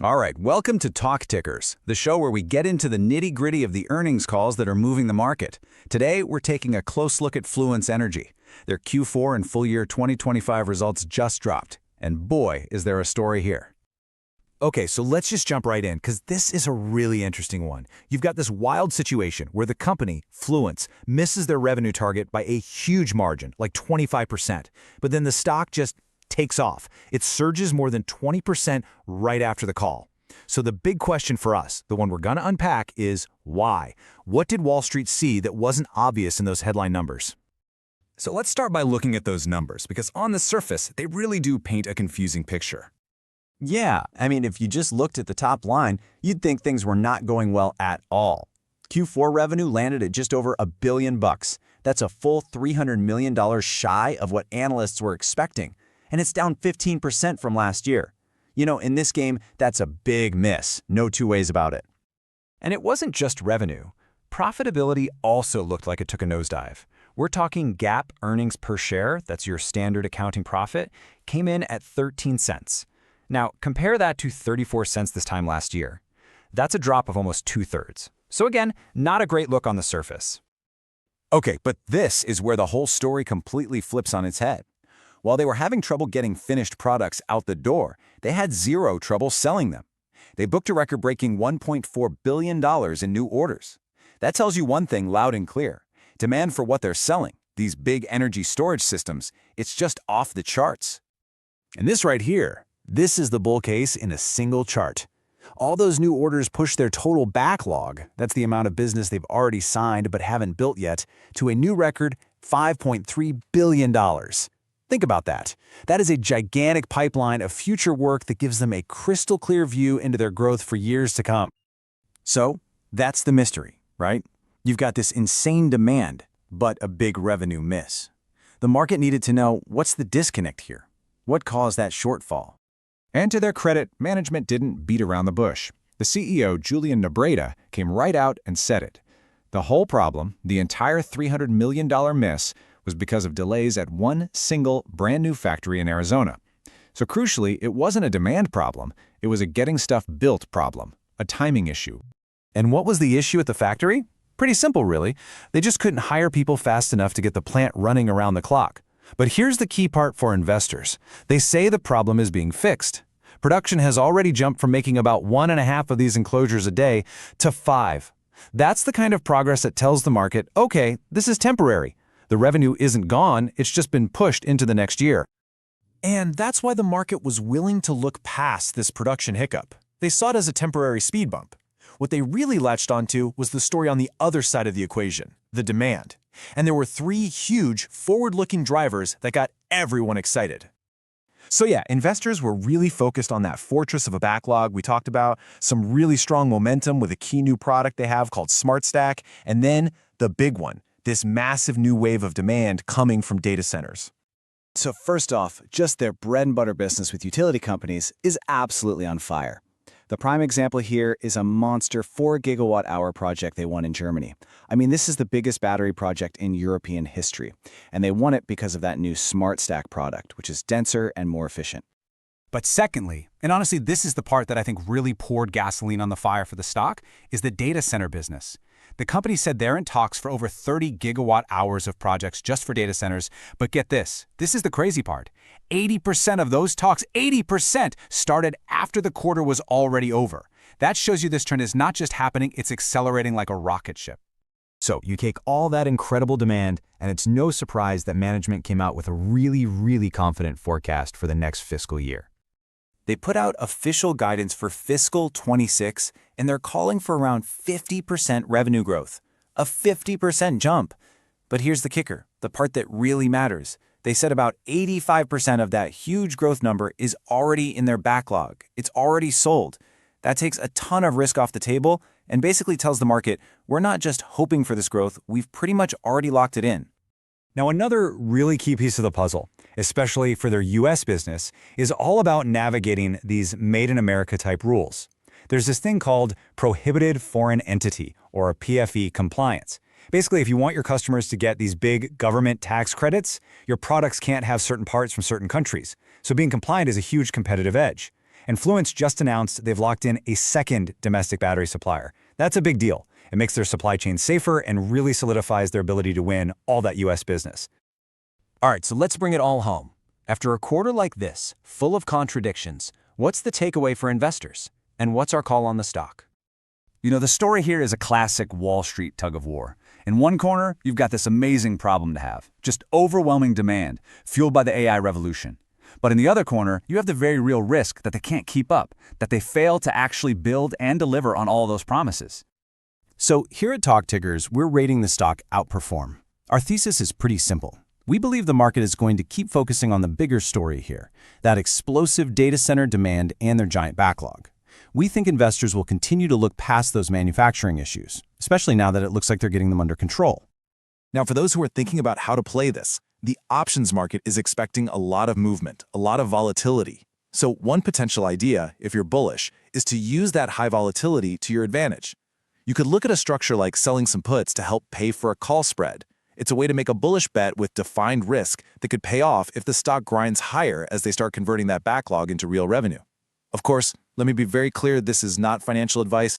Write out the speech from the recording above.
All right, welcome to Talk Tickers, the show where we get into the nitty-gritty of the earnings calls that are moving the market. Today, we're taking a close look at Fluence Energy. Their Q4 and full year 2025 results just dropped, and boy, is there a story here. Okay, so let's just jump right in, because this is a really interesting one. You've got this wild situation where the company, Fluence, misses their revenue target by a huge margin, like 25%, but then the stock just takes off. It surges more than 20% right after the call. So the big question for us, the one we're going to unpack, is why? What did Wall Street see that wasn't obvious in those headline numbers? So let's start by looking at those numbers, because on the surface, they really do paint a confusing picture. Yeah, I mean, if you just looked at the top line, you'd think things were not going well at all. Q4 revenue landed at just over $1 billion. That's a full $300 million shy of what analysts were expecting. And it's down 15% from last year. You know, in this game, that's a big miss, no two ways about it. And it wasn't just revenue. Profitability also looked like it took a nosedive. We're talking GAAP earnings per share, that's your standard accounting profit, came in at 13 cents. Now, compare that to 34 cents this time last year. That's a drop of almost 2/3. So again, not a great look on the surface. Okay, but this is where the whole story completely flips on its head. While they were having trouble getting finished products out the door, they had zero trouble selling them. They booked a record-breaking $1.4 billion in new orders. That tells you one thing loud and clear. Demand for what they're selling, these big energy storage systems, it's just off the charts. And this right here, this is the bull case in a single chart. All those new orders push their total backlog, that's the amount of business they've already signed but haven't built yet, to a new record $5.3 billion. Think about that. That is a gigantic pipeline of future work that gives them a crystal clear view into their growth for years to come. So, that's the mystery, right? You've got this insane demand, but a big revenue miss. The market needed to know, what's the disconnect here? What caused that shortfall? And to their credit, management didn't beat around the bush. The CEO, Julian Nebreda, came right out and said it. The whole problem, the entire $300 million miss, was because of delays at one single brand new factory in Arizona. So crucially, it wasn't a demand problem, it was a getting stuff built problem, a timing issue. And what was the issue at the factory? Pretty simple, really. They just couldn't hire people fast enough to get the plant running around the clock. But here's the key part for investors. They say the problem is being fixed. Production has already jumped from making about 1.5 of these enclosures a day to 5. That's the kind of progress that tells the market, okay, this is temporary. The revenue isn't gone, it's just been pushed into the next year. And that's why the market was willing to look past this production hiccup. They saw it as a temporary speed bump. What they really latched onto was the story on the other side of the equation, the demand. And there were 3 huge, forward-looking drivers that got everyone excited. So yeah, investors were really focused on that fortress of a backlog we talked about, some really strong momentum with a key new product they have called Smartstack, and then the big one, this massive new wave of demand coming from data centers. So first off, just their bread and butter business with utility companies is absolutely on fire. The prime example here is a monster 4 GWh project they won in Germany. I mean, this is the biggest battery project in European history, and they won it because of that new Smartstack product, which is denser and more efficient. But secondly, and honestly this is the part that I think really poured gasoline on the fire for the stock, is the data center business. The company said they're in talks for over 30 GWh of projects just for data centers, but get this is the crazy part. 80% of those talks, 80%, started after the quarter was already over. That shows you this trend is not just happening, it's accelerating like a rocket ship. So you take all that incredible demand, and it's no surprise that management came out with a really confident forecast for the next fiscal year. They put out official guidance for fiscal 26, and they're calling for around 50% revenue growth. A 50% jump. But here's the kicker, the part that really matters. They said about 85% of that huge growth number is already in their backlog. It's already sold. That takes a ton of risk off the table and basically tells the market, we're not just hoping for this growth, we've pretty much already locked it in. Now, another really key piece of the puzzle, especially for their US business, is all about navigating these Made in America type rules. There's this thing called Prohibited Foreign Entity, or PFE compliance. Basically, if you want your customers to get these big government tax credits, your products can't have certain parts from certain countries. So being compliant is a huge competitive edge. And Fluence just announced they've locked in a second domestic battery supplier. That's a big deal. It makes their supply chain safer and really solidifies their ability to win all that U.S. business. All right, so let's bring it all home. After a quarter like this, full of contradictions, what's the takeaway for investors? And what's our call on the stock? You know, the story here is a classic Wall Street tug-of-war. In one corner, you've got this amazing problem to have, just overwhelming demand, fueled by the AI revolution. But in the other corner, you have the very real risk that they can't keep up, that they fail to actually build and deliver on all those promises. So here at Talk Tickers, we're rating the stock outperform. Our thesis is pretty simple. We believe the market is going to keep focusing on the bigger story here, that explosive data center demand and their giant backlog. We think investors will continue to look past those manufacturing issues, especially now that it looks like they're getting them under control. Now, for those who are thinking about how to play this, the options market is expecting a lot of movement, a lot of volatility. So one potential idea, if you're bullish, is to use that high volatility to your advantage. You could look at a structure like selling some puts to help pay for a call spread. It's a way to make a bullish bet with defined risk that could pay off if the stock grinds higher as they start converting that backlog into real revenue. Of course, let me be very clear, this is not financial advice.